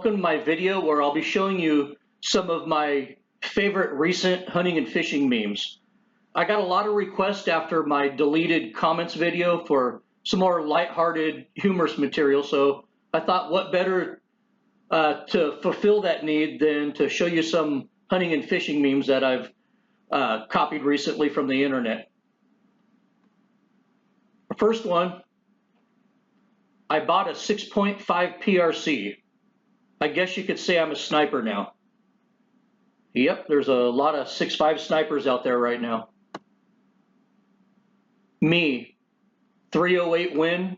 welcome to my video where I'll be showing you some of my favorite recent hunting and fishing memes. I got a lot of requests after my deleted comments video for some more lighthearted, humorous material, so I thought what better to fulfill that need than to show you some hunting and fishing memes that I've copied recently from the internet. The first one, I bought a 6.5 PRC. I guess you could say I'm a sniper now. Yep, there's a lot of 6.5 snipers out there right now. Me, 308 Win,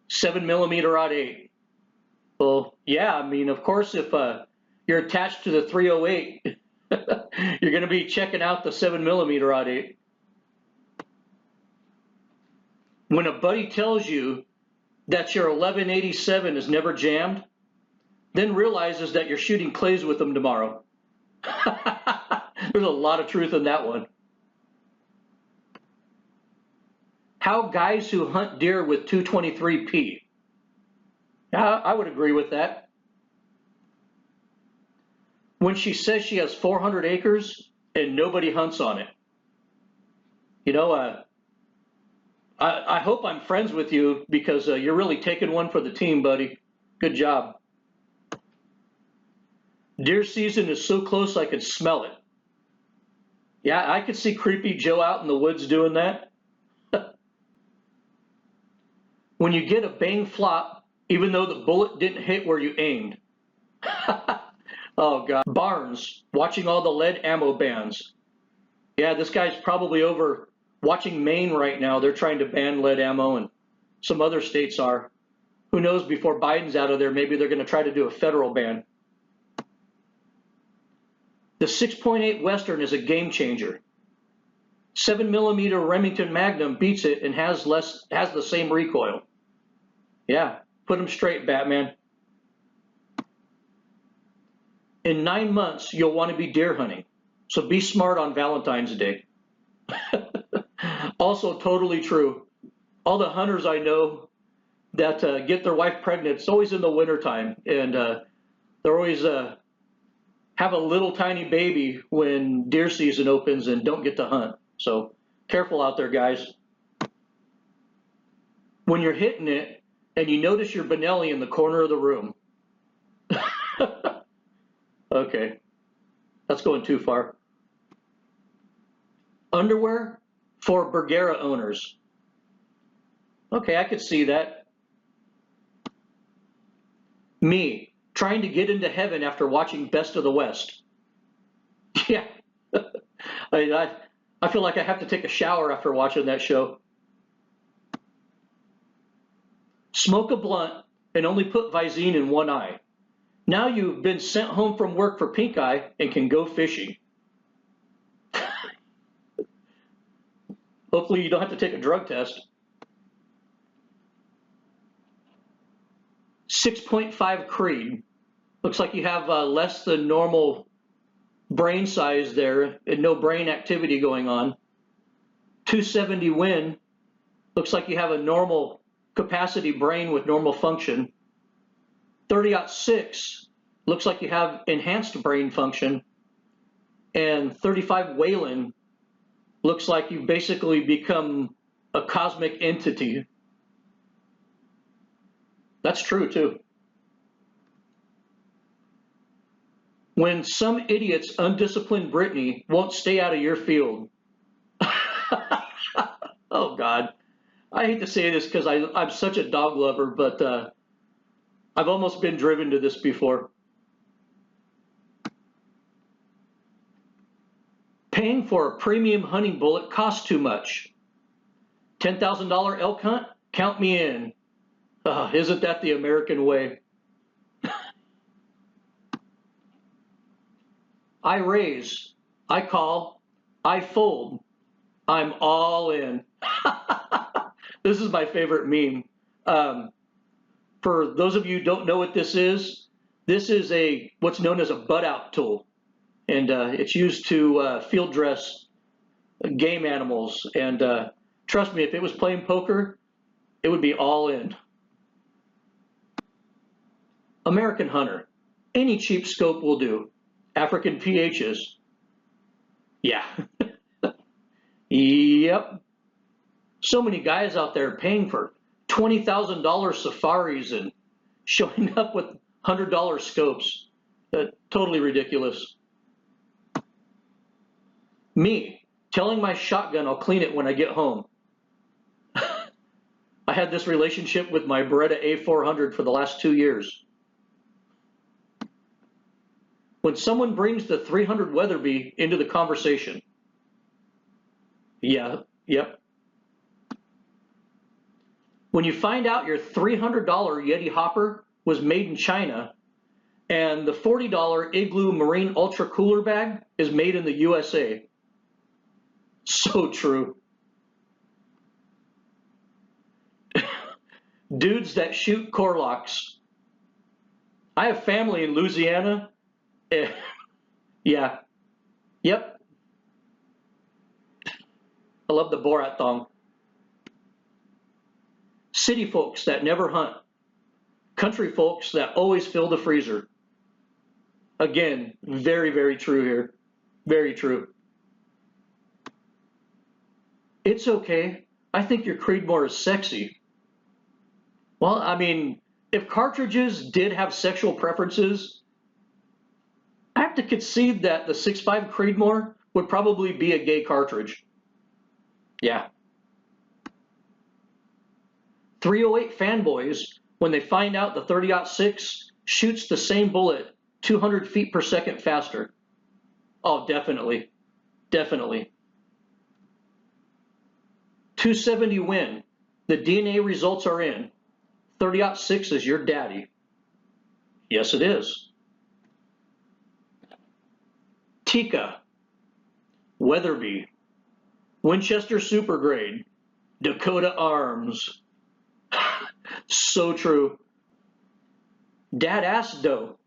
7mm Rod 8. Well, yeah, I mean, of course, if you're attached to the 308, you're going to be checking out the 7mm Rod 8. When a buddy tells you that your 1187 is never jammed, then realizes that you're shooting clays with them tomorrow. There's a lot of truth in that one. How guys who hunt deer with 223P. I would agree with that. When she says she has 400 acres and nobody hunts on it. You know, I hope I'm friends with you because you're really taking one for the team, buddy. Good job. Deer season is so close I could smell it. Yeah, I could see Creepy Joe out in the woods doing that. When you get a bang flop, even though the bullet didn't hit where you aimed. Oh God. Barnes, watching all the lead ammo bans. Yeah, this guy's probably over watching Maine right now. They're trying to ban lead ammo, and some other states are. Who knows, before Biden's out of there, maybe they're going to try to do a federal ban. The 6.8 Western is a game changer. 7mm Remington Magnum beats it and has the same recoil. Yeah, put them straight, Batman. In 9 months, you'll want to be deer hunting, so be smart on Valentine's Day. Also, totally true. All the hunters I know that get their wife pregnant, it's always in the wintertime, and they're always have a little tiny baby when deer season opens and don't get to hunt. So careful out there, guys. When you're hitting it and you notice your Benelli in the corner of the room. Okay, that's going too far. Underwear for Bergera owners. Okay, I could see that. Me, trying to get into heaven after watching Best of the West. Yeah, I feel like I have to take a shower after watching that show. Smoke a blunt and only put Visine in one eye. Now you've been sent home from work for pink eye and can go fishing. Hopefully you don't have to take a drug test. 6.5 Creed. Looks like you have less than normal brain size there and no brain activity going on. 270 Win. Looks like you have a normal capacity brain with normal function. 30-06. Looks like you have enhanced brain function. And 35 Whalen. Looks like you've basically become a cosmic entity. That's true too. When some idiot's undisciplined Brittany won't stay out of your field. Oh God, I hate to say this because I'm such a dog lover, but I've almost been driven to this before. Paying for a premium hunting bullet costs too much. $10,000 elk hunt? Count me in. Isn't that the American way? I raise, I call, I fold, I'm all in. This is my favorite meme. For those of you who don't know what this is what's known as a butt out tool. And it's used to field dress game animals. And trust me, if it was playing poker, it would be all in. American Hunter. Any cheap scope will do. African PHs. Yeah. Yep. So many guys out there paying for $20,000 safaris and showing up with $100 scopes. Totally ridiculous. Me, telling my shotgun I'll clean it when I get home. I had this relationship with my Beretta A400 for the last 2 years. When someone brings the 300 Weatherby into the conversation. Yeah, yep. When you find out your $300 Yeti hopper was made in China and the $40 Igloo Marine Ultra Cooler bag is made in the USA. So true. Dudes that shoot Corlocks. I have family in Louisiana. Yeah. Yep. I love the Borat thong. City folks that never hunt. Country folks that always fill the freezer. Again, very, very true here. Very true. It's okay. I think your Creedmoor is sexy. Well, I mean, if cartridges did have sexual preferences, I have to concede that the 6.5 Creedmoor would probably be a gay cartridge. Yeah. 308 fanboys, when they find out the 30-06 shoots the same bullet 200 feet per second faster. Oh, definitely. Definitely. 270 win. The DNA results are in. 30-06 is your daddy. Yes, it is. Tika, Weatherby, Winchester Super Grade, Dakota Arms. So true. Dad ass doe.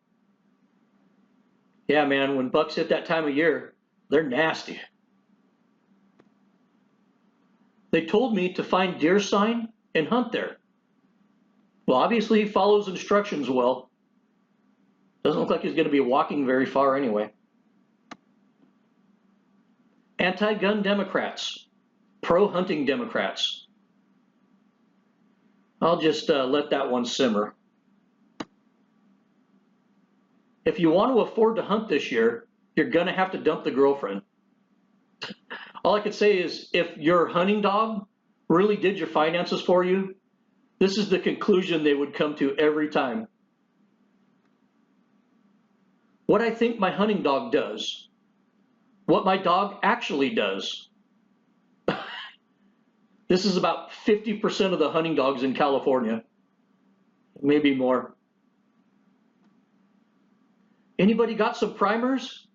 Yeah, man, when bucks hit that time of year, they're nasty. They told me to find deer sign and hunt there. Well, obviously he follows instructions well. Doesn't look like he's going to be walking very far anyway. Anti-gun Democrats, pro-hunting Democrats. I'll just let that one simmer. If you want to afford to hunt this year, you're going to have to dump the girlfriend. All I could say is if your hunting dog really did your finances for you, this is the conclusion they would come to every time. What I think my hunting dog does. What my dog actually does. This is about 50% of the hunting dogs in California. Maybe more. Anybody got some primers?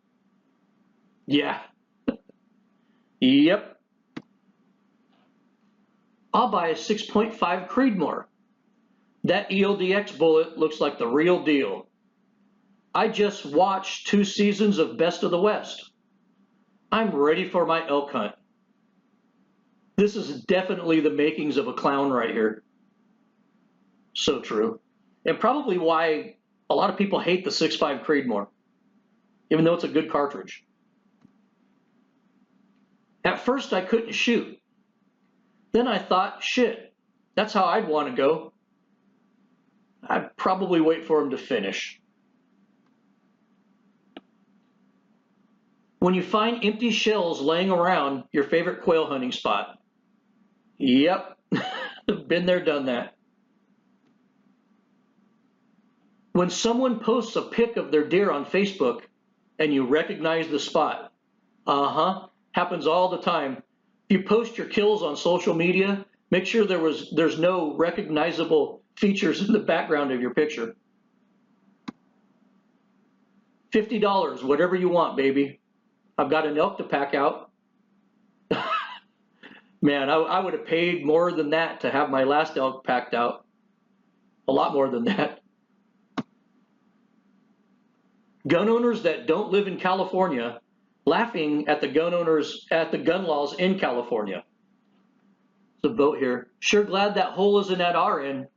Yeah. Yep. I'll buy a 6.5 Creedmoor. That ELDX bullet looks like the real deal. I just watched 2 seasons of Best of the West. I'm ready for my elk hunt. This is definitely the makings of a clown right here. So true. And probably why a lot of people hate the 6.5 Creedmoor, even though it's a good cartridge. At first I couldn't shoot. Then I thought, shit, that's how I'd want to go. I'd probably wait for him to finish. When you find empty shells laying around your favorite quail hunting spot. Yep, been there, done that. When someone posts a pic of their deer on Facebook and you recognize the spot. Happens all the time. If you post your kills on social media, make sure there's no recognizable features in the background of your picture. $50, whatever you want, baby. I've got an elk to pack out. Man, I would have paid more than that to have my last elk packed out. A lot more than that. Gun owners that don't live in California laughing at the gun owners at the gun laws in California. There's a boat here. Sure glad that hole isn't at our end.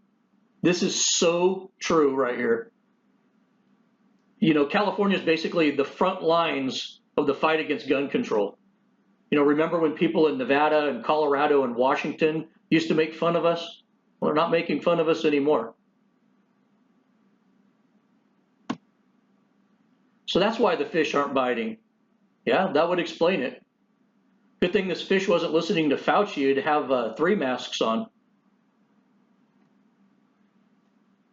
This is so true right here. You know, California is basically the front lines of the fight against gun control. You know, remember when people in Nevada and Colorado and Washington used to make fun of us? Well, they're not making fun of us anymore. So that's why the fish aren't biting. Yeah, that would explain it. Good thing this fish wasn't listening to Fauci to have 3 masks on.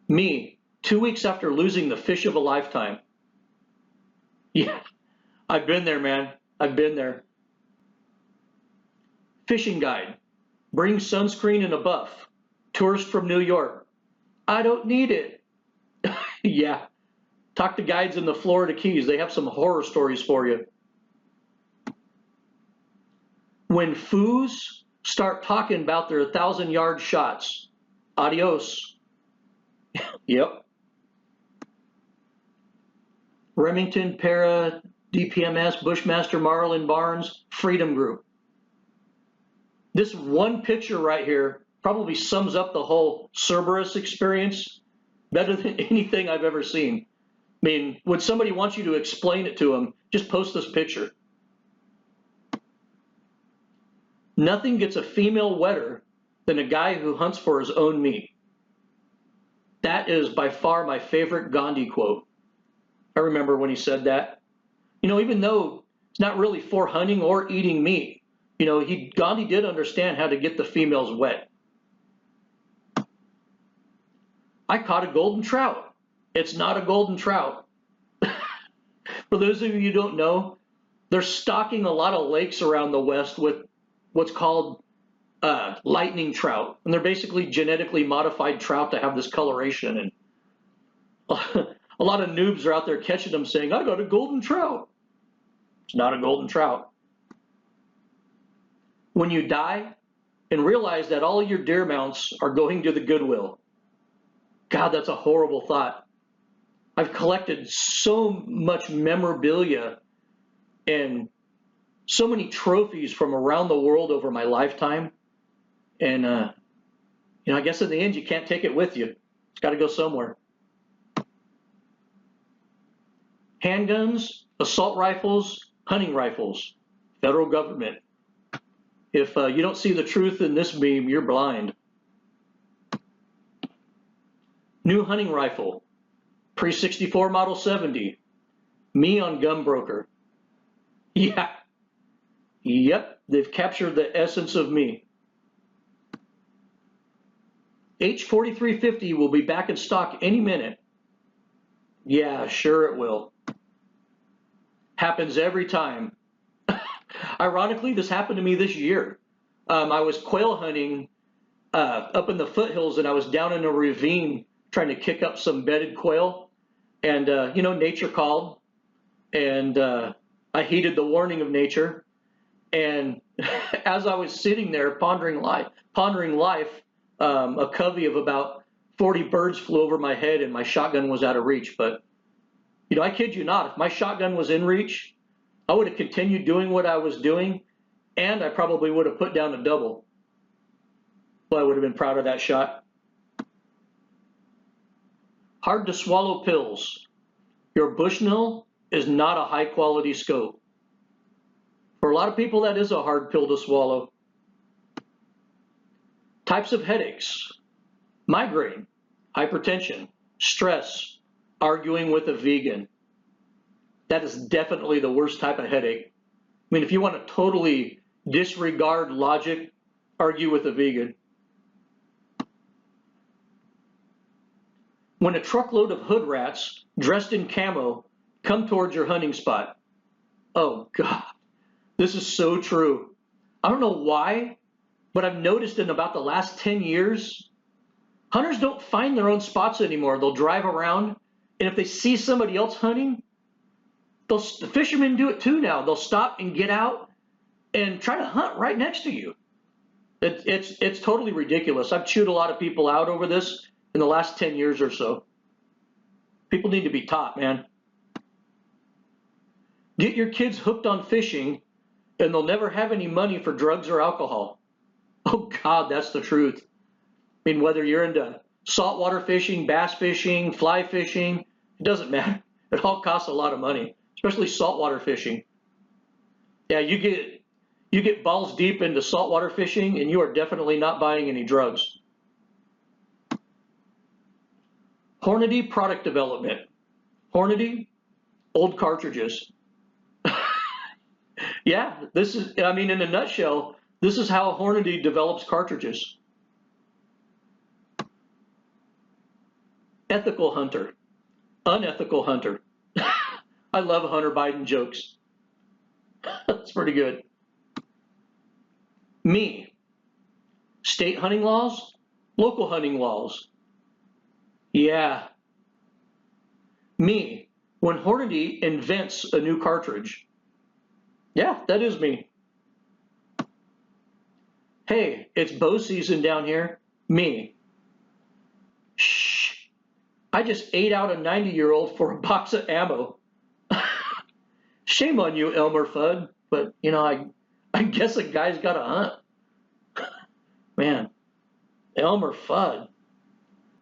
Me, 2 weeks after losing the fish of a lifetime. Yeah, I've been there, man. I've been there. Fishing guide. Bring sunscreen and a buff. Tourist from New York. I don't need it. Yeah. Talk to guides in the Florida Keys. They have some horror stories for you. When foos start talking about their 1,000-yard shots, adios. Yep. Remington, Para, DPMS, Bushmaster, Marlin, Barnes, Freedom Group. This one picture right here probably sums up the whole Cerberus experience better than anything I've ever seen. I mean, when somebody wants you to explain it to them, just post this picture. Nothing gets a female wetter than a guy who hunts for his own meat. That is by far my favorite Gandhi quote. I remember when he said that. You know, even though it's not really for hunting or eating meat, you know, Gandhi did understand how to get the females wet. I caught a golden trout. It's not a golden trout. For those of you who don't know, they're stocking a lot of lakes around the West with what's called lightning trout. And they're basically genetically modified trout to have this coloration. And a lot of noobs are out there catching them saying, I got a golden trout. It's not a golden trout. When you die and realize that all your deer mounts are going to the Goodwill, God, that's a horrible thought. I've collected so much memorabilia and so many trophies from around the world over my lifetime. And, you know, I guess in the end, you can't take it with you. It's got to go somewhere. Handguns, assault rifles, hunting rifles, federal government. If you don't see the truth in this meme, you're blind. New hunting rifle, pre-64 Model 70, me on Gunbroker. Yeah, yep, they've captured the essence of me. H-4350 will be back in stock any minute. Yeah, sure it will. Happens every time. Ironically, this happened to me this year. I was quail hunting up in the foothills, and I was down in a ravine trying to kick up some bedded quail. And, you know, nature called, and I heeded the warning of nature. And as I was sitting there pondering life, a covey of about 40 birds flew over my head, and my shotgun was out of reach. But, you know, I kid you not, if my shotgun was in reach, I would have continued doing what I was doing, and I probably would have put down a double. Well, I would have been proud of that shot. Hard to swallow pills. Your Bushnell is not a high quality scope. For a lot of people, that is a hard pill to swallow. Types of headaches: migraine, hypertension, stress, arguing with a vegan. That is definitely the worst type of headache. I mean, if you want to totally disregard logic, argue with a vegan. When a truckload of hood rats dressed in camo come towards your hunting spot. Oh God, this is so true. I don't know why, but I've noticed in about the last 10 years, hunters don't find their own spots anymore. They'll drive around, and if they see somebody else hunting, the fishermen do it too now. They'll stop and get out and try to hunt right next to you. It's totally ridiculous. I've chewed a lot of people out over this in the last 10 years or so. People need to be taught, man. Get your kids hooked on fishing, and they'll never have any money for drugs or alcohol. Oh God, that's the truth. I mean, whether you're into saltwater fishing, bass fishing, fly fishing, it doesn't matter. It all costs a lot of money, especially saltwater fishing. Yeah, you get balls deep into saltwater fishing, and you are definitely not buying any drugs. Hornady product development. Hornady, old cartridges. Yeah, this is, I mean, in a nutshell, this is how Hornady develops cartridges. Ethical hunter, unethical hunter. I love Hunter Biden jokes. That's pretty good. Me, state hunting laws, local hunting laws. Yeah. Me, when Hornady invents a new cartridge. Yeah, that is me. Hey, it's bow season down here. Me. Shh. I just ate out a 90-year-old for a box of ammo. Shame on you, Elmer Fudd. But, you know, I guess a guy's got to hunt. Man, Elmer Fudd.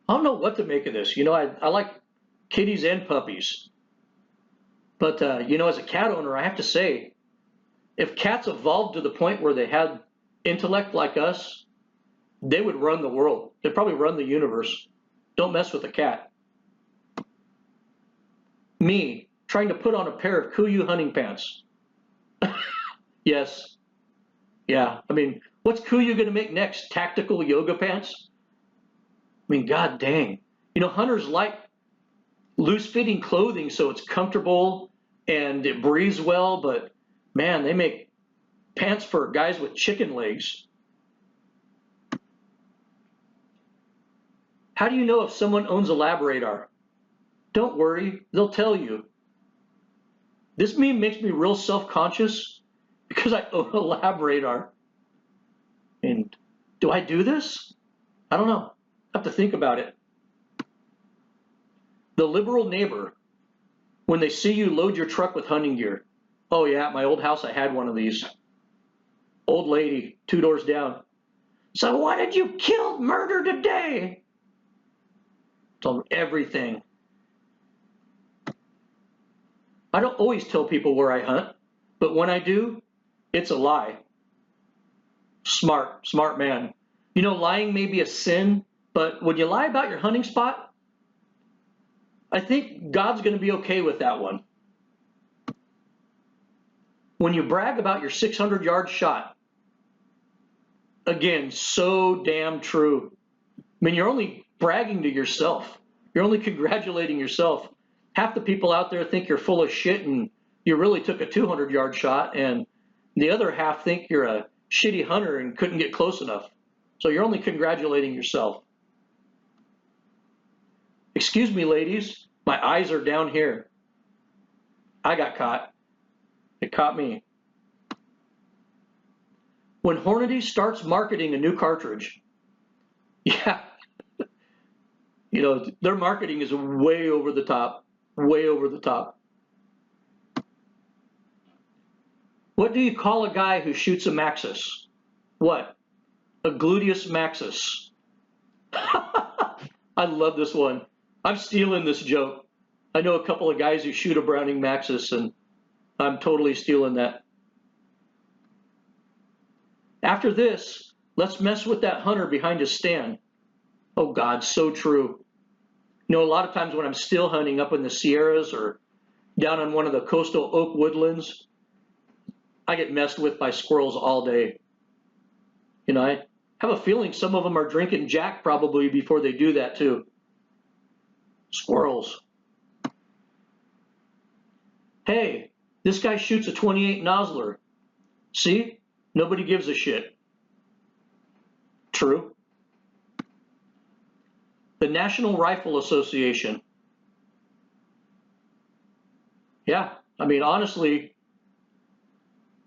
I don't know what to make of this. You know, I like kitties and puppies. But, you know, as a cat owner, I have to say, if cats evolved to the point where they had intellect like us, they would run the world. They'd probably run the universe. Don't mess with a cat. Me, trying to put on a pair of Kuiu hunting pants. Yes. Yeah. I mean, what's Kuiu going to make next? Tactical yoga pants? I mean, god dang. You know, hunters like loose-fitting clothing so it's comfortable and it breathes well, but man, they make pants for guys with chicken legs. How do you know if someone owns a lab radar? Don't worry, they'll tell you. This meme makes me real self-conscious because I own a lab radar. And do I do this? I don't know. I have to think about it. The liberal neighbor, when they see you load your truck with hunting gear. Oh yeah, at my old house I had one of these. Old lady, 2 doors down. So why did you kill murder today? Told them everything. I don't always tell people where I hunt, but when I do, it's a lie. Smart man. You know, lying may be a sin, but when you lie about your hunting spot, I think God's going to be okay with that one. When you brag about your 600-yard shot, again, so damn true. I mean, you're only bragging to yourself. You're only congratulating yourself. Half the people out there think you're full of shit and you really took a 200-yard shot, and the other half think you're a shitty hunter and couldn't get close enough. So you're only congratulating yourself. Excuse me, ladies, my eyes are down here. I got caught. It caught me. When Hornady starts marketing a new cartridge, yeah, you know, their marketing is way over the top, way over the top. What do you call a guy who shoots a Maxus? What? A gluteus maxus. I love this one. I'm stealing this joke. I know a couple of guys who shoot a Browning Maxus, and I'm totally stealing that. After this, let's mess with that hunter behind his stand. Oh God, so true. You know, a lot of times when I'm still hunting up in the Sierras or down on one of the coastal oak woodlands, I get messed with by squirrels all day. You know, I have a feeling some of them are drinking Jack probably before they do that too. Squirrels. Hey, this guy shoots a 28 Nosler. See? Nobody gives a shit. True. The National Rifle Association. Yeah, I mean, honestly,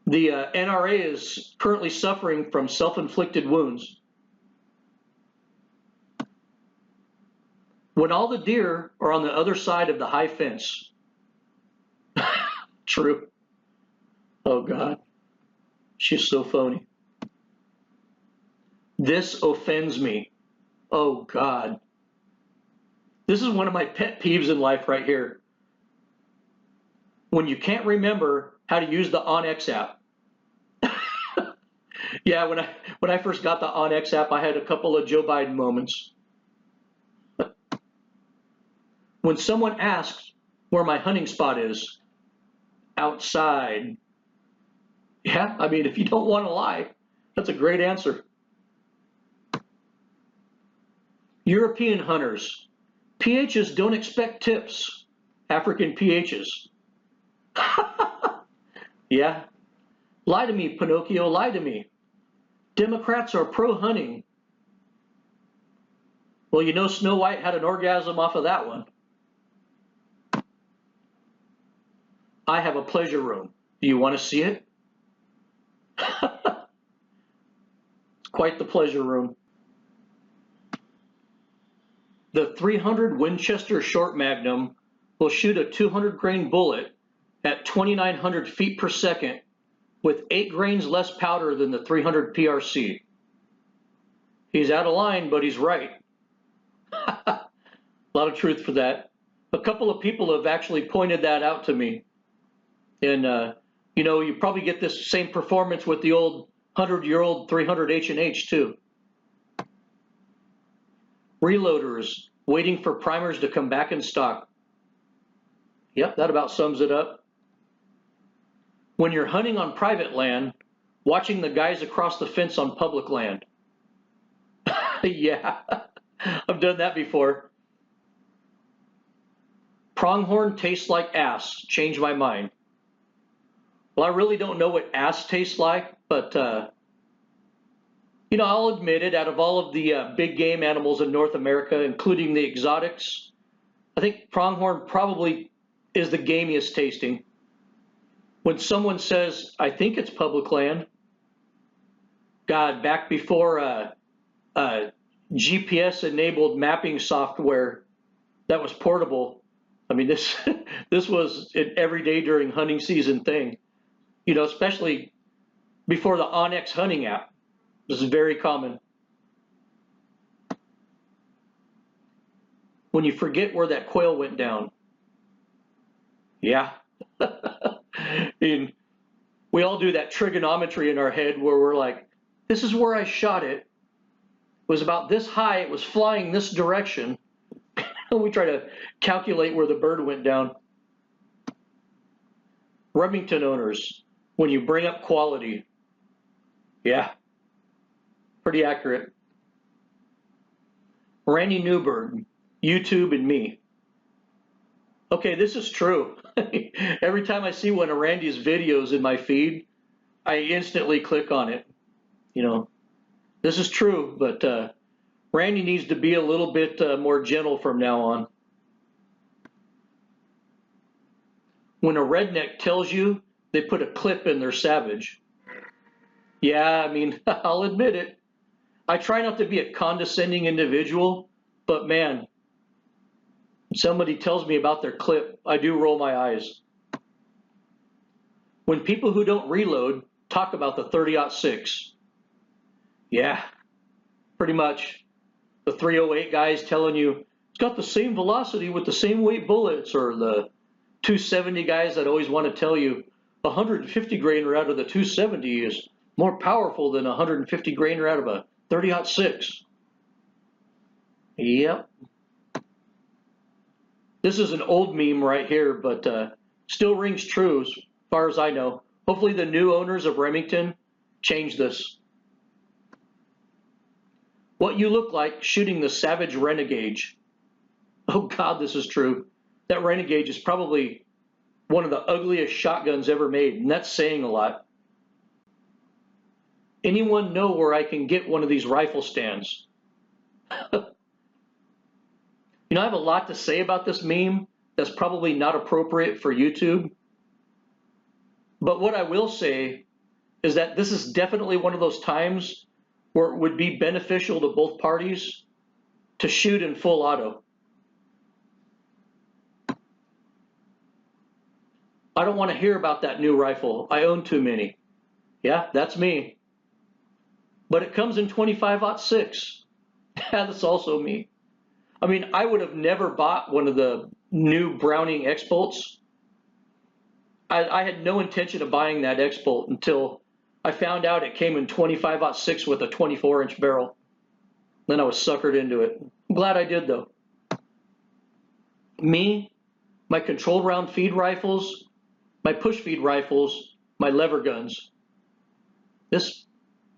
the NRA is currently suffering from self-inflicted wounds. When all the deer are on the other side of the high fence. True. Oh God, she's so phony. This offends me. Oh God. This is one of my pet peeves in life right here. when you can't remember how to use the OnX app. Yeah, when I first got the OnX app, I had a couple of Joe Biden moments. When someone asks where my hunting spot is, outside. Yeah, I mean, if you don't want to lie, that's a great answer. European hunters. PHs don't expect tips. African PHs. Yeah. Lie to me, Pinocchio, lie to me. Democrats are pro-hunting. Well, you know Snow White had an orgasm off of that one. I have a pleasure room. Do you want to see it? It's quite the pleasure room. The .300 Winchester Short Magnum will shoot a 200 grain bullet at 2,900 feet per second with 8 grains less powder than the .300 PRC. He's out of line, but he's right. A lot of truth for that. A couple of people have actually pointed that out to me. And, you know, you probably get this same performance with the old 100-year-old .300 H&H too. Reloaders, waiting for primers to come back in stock. Yep, that about sums it up. When you're hunting on private land, watching the guys across the fence on public land. Yeah, I've done that before. Pronghorn tastes like ass. Changed my mind. Well, I really don't know what ass tastes like, but you know, I'll admit it, out of all of the big game animals in North America, including the exotics, I think pronghorn probably is the gamiest tasting. When someone says, I think it's public land, God, back before GPS-enabled mapping software that was portable, I mean, this was an everyday during hunting season thing. You know, especially before the OnX hunting app. This is very common. When you forget where that quail went down. Yeah. And we all do that trigonometry in our head where we're like, this is where I shot it. It was about this high. It was flying this direction. And we try to calculate where the bird went down. Remington owners, when you bring up quality. Yeah. Pretty accurate. Randy Newberg, YouTube and me. Okay, this is true. Every time I see one of Randy's videos in my feed, I instantly click on it. You know, this is true, but Randy needs to be a little bit more gentle from now on. When a redneck tells you they put a clip in their Savage. Yeah, I mean, I'll admit it. I try not to be a condescending individual, but man, somebody tells me about their clip, I do roll my eyes. When people who don't reload talk about the 30-06. Yeah, pretty much. The 308 guys telling you it's got the same velocity with the same weight bullets, or the 270 guys that always want to tell you 150 grainer out of the 270 is more powerful than 150 grainer out of a 30-06. Yep. This is an old meme right here, but still rings true as far as I know. Hopefully the new owners of Remington change this. What you look like shooting the Savage RENEGAUGE. Oh God, this is true. That RENEGAUGE is probably one of the ugliest shotguns ever made, and that's saying a lot. Anyone know where I can get one of these rifle stands? You know, I have a lot to say about this meme that's probably not appropriate for YouTube. But what I will say is that this is definitely one of those times where it would be beneficial to both parties to shoot in full auto. I don't want to hear about that new rifle. I own too many. Yeah, that's me. But it comes in 25-06. That's also me. I mean, I would have never bought one of the new Browning X-Bolts I had no intention of buying that X-Bolt until I found out it came in 25-06 with a 24-inch barrel. Then I was suckered into it. I'm glad I did, though. Me, my controlled round feed rifles, my push feed rifles, my lever guns. This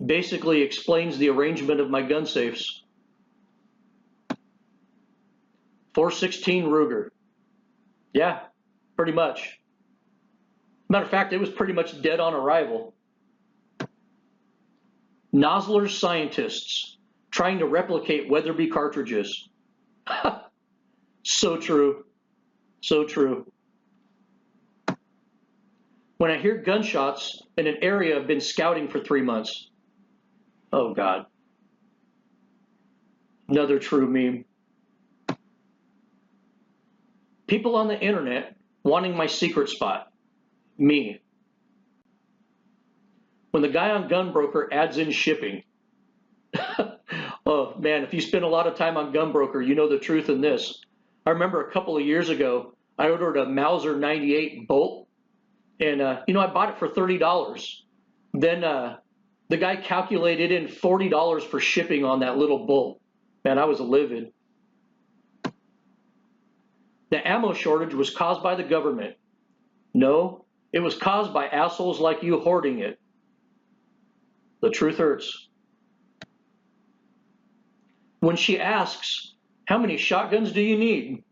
basically explains the arrangement of my gun safes. 416 Ruger. Yeah, pretty much. Matter of fact, it was pretty much dead on arrival. Nosler's scientists trying to replicate Weatherby cartridges. So true. So true. When I hear gunshots in an area I've been scouting for 3 months. Oh, God. Another true meme. People on the internet wanting my secret spot. Me. When the guy on Gunbroker adds in shipping. Oh, man, if you spend a lot of time on Gunbroker, you know the truth in this. I remember a couple of years ago, I ordered a Mauser 98 bolt, and, I bought it for $30. Then the guy calculated in $40 for shipping on that little bolt. Man, I was livid. The ammo shortage was caused by the government. No, it was caused by assholes like you hoarding it. The truth hurts. When she asks, how many shotguns do you need?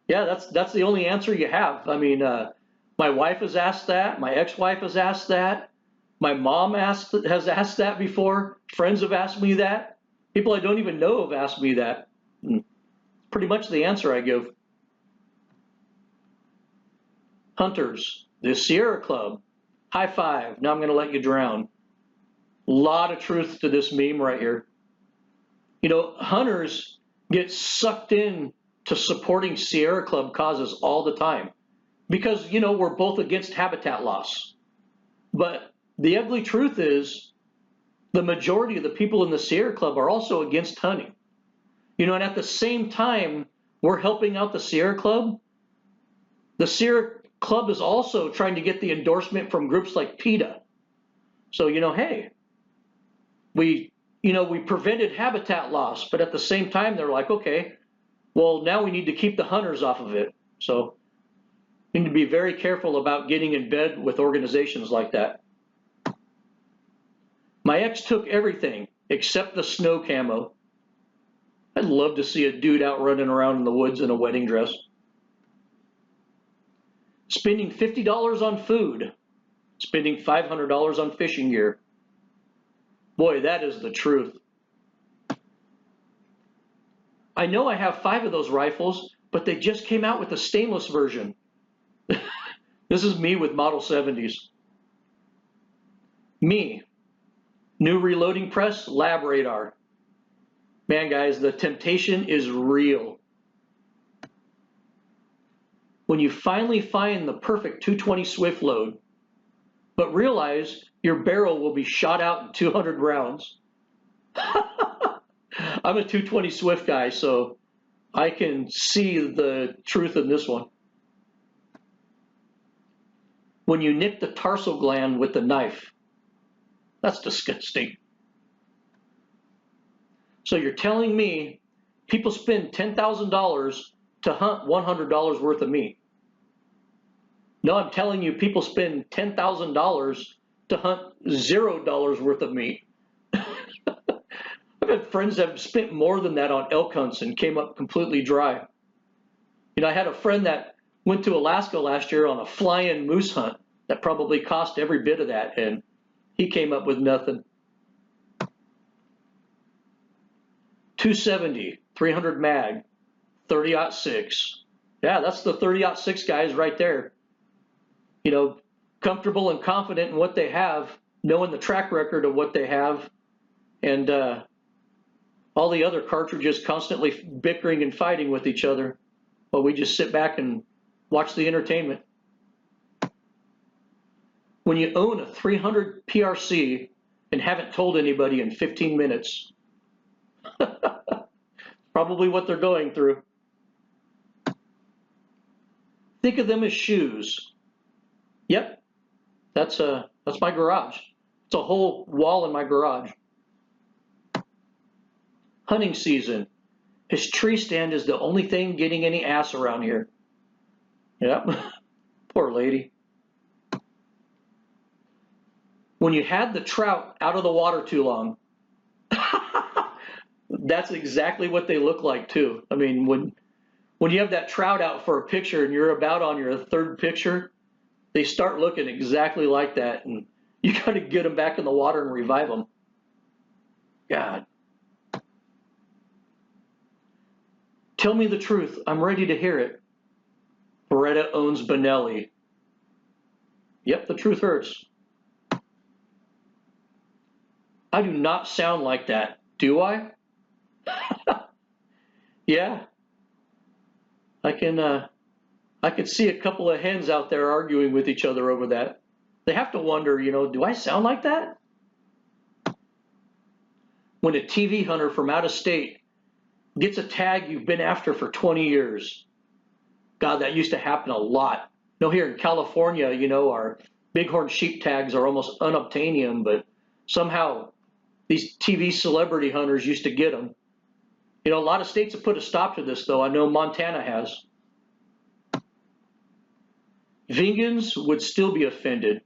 Yeah, that's the only answer you have. I mean, my wife has asked that. My ex-wife has asked that. My mom has asked that before. Friends have asked me that. People I don't even know have asked me that. Pretty much the answer I give. Hunters, the Sierra Club, high five. Now I'm going to let you drown. A lot of truth to this meme right here. You know, hunters get sucked in to supporting Sierra Club causes all the time because, we're both against habitat loss. But the ugly truth is the majority of the people in the Sierra Club are also against hunting. And at the same time, we're helping out the Sierra Club. The Sierra Club is also trying to get the endorsement from groups like PETA. So, hey, we prevented habitat loss, but at the same time, they're like, okay, well, now we need to keep the hunters off of it. So we need to be very careful about getting in bed with organizations like that. My ex took everything except the snow camo. I'd love to see a dude out running around in the woods in a wedding dress. Spending $50 on food, spending $500 on fishing gear. Boy, that is the truth. I know I have 5 of those rifles, but they just came out with the stainless version. This is me with Model 70s. Me. New reloading press, lab radar. Man, guys, the temptation is real. When you finally find the perfect 220 Swift load, but realize your barrel will be shot out in 200 rounds. I'm a 220 Swift guy, so I can see the truth in this one. When you nick the tarsal gland with the knife, that's disgusting. So you're telling me people spend $10,000 to hunt $100 worth of meat? No, I'm telling you people spend $10,000 to hunt $0 worth of meat. I've had friends that have spent more than that on elk hunts and came up completely dry. I had a friend that went to Alaska last year on a fly-in moose hunt that probably cost every bit of that, and he came up with nothing. 270, 300 mag, 30-06. Yeah, that's the 30-06 guys right there. Comfortable and confident in what they have, knowing the track record of what they have, and all the other cartridges constantly bickering and fighting with each other, while we just sit back and watch the entertainment. When you own a 300 PRC and haven't told anybody in 15 minutes, probably what they're going through. Think of them as shoes. Yep, that's my garage. It's a whole wall in my garage. Hunting season. His tree stand is the only thing getting any ass around here. Yep, poor lady. When you had the trout out of the water too long, that's exactly what they look like too. I mean, when you have that trout out for a picture and you're about on your third picture, they start looking exactly like that, and you got to get them back in the water and revive them. God. Tell me the truth. I'm ready to hear it. Beretta owns Benelli. Yep, the truth hurts. I do not sound like that, do I? Yeah. I could see a couple of hens out there arguing with each other over that. They have to wonder, do I sound like that? When a TV hunter from out of state gets a tag you've been after for 20 years. God, that used to happen a lot. Here in California, our bighorn sheep tags are almost unobtainium, but somehow these TV celebrity hunters used to get them. A lot of states have put a stop to this, though. I know Montana has. Vegans would still be offended.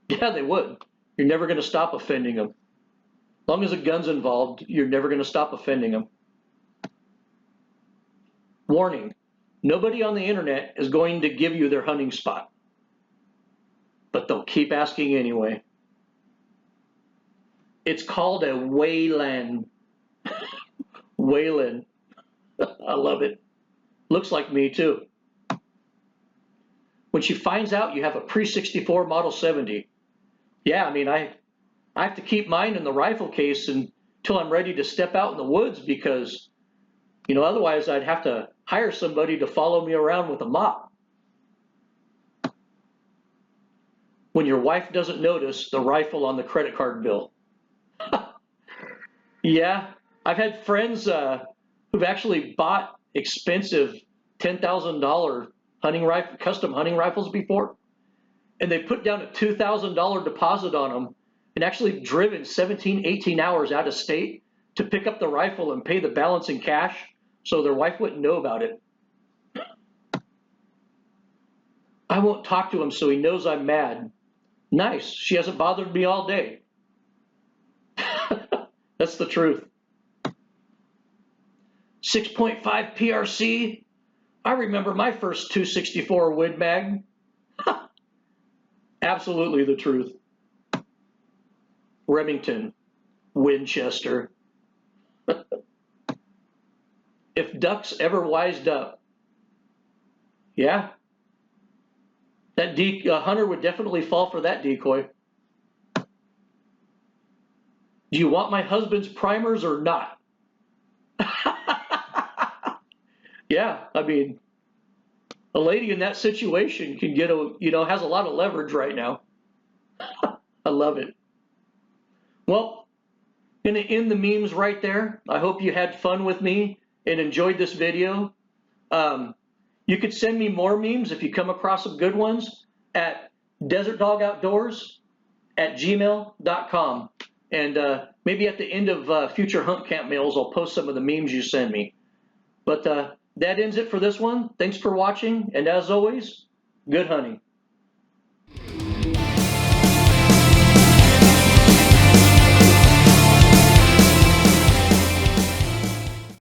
Yeah, they would. You're never going to stop offending them. As long as a gun's involved, you're never going to stop offending them. Warning, nobody on the internet is going to give you their hunting spot, but they'll keep asking anyway. It's called a wayland. Wayland. I love it. Looks like me too. When she finds out you have a pre-64 Model 70, yeah, I mean, I have to keep mine in the rifle case until I'm ready to step out in the woods because, otherwise I'd have to hire somebody to follow me around with a mop. When your wife doesn't notice the rifle on the credit card bill. Yeah, I've had friends who've actually bought expensive $10,000 custom hunting rifles before, and they put down a $2,000 deposit on them and actually driven 17, 18 hours out of state to pick up the rifle and pay the balance in cash so their wife wouldn't know about it. I won't talk to him so he knows I'm mad. Nice, she hasn't bothered me all day. That's the truth. 6.5 PRC. I remember my first 264 Win Mag. Absolutely the truth. Remington, Winchester. If ducks ever wised up, yeah, that hunter would definitely fall for that decoy. Do you want my husband's primers or not? Yeah, I mean, a lady in that situation can get has a lot of leverage right now. I love it. Well, gonna end the memes right there. I hope you had fun with me and enjoyed this video. You could send me more memes if you come across some good ones at desertdogoutdoors@gmail.com. And maybe at the end of future hunt camp mails, I'll post some of the memes you send me. But that ends it for this one. Thanks for watching, and as always, good hunting.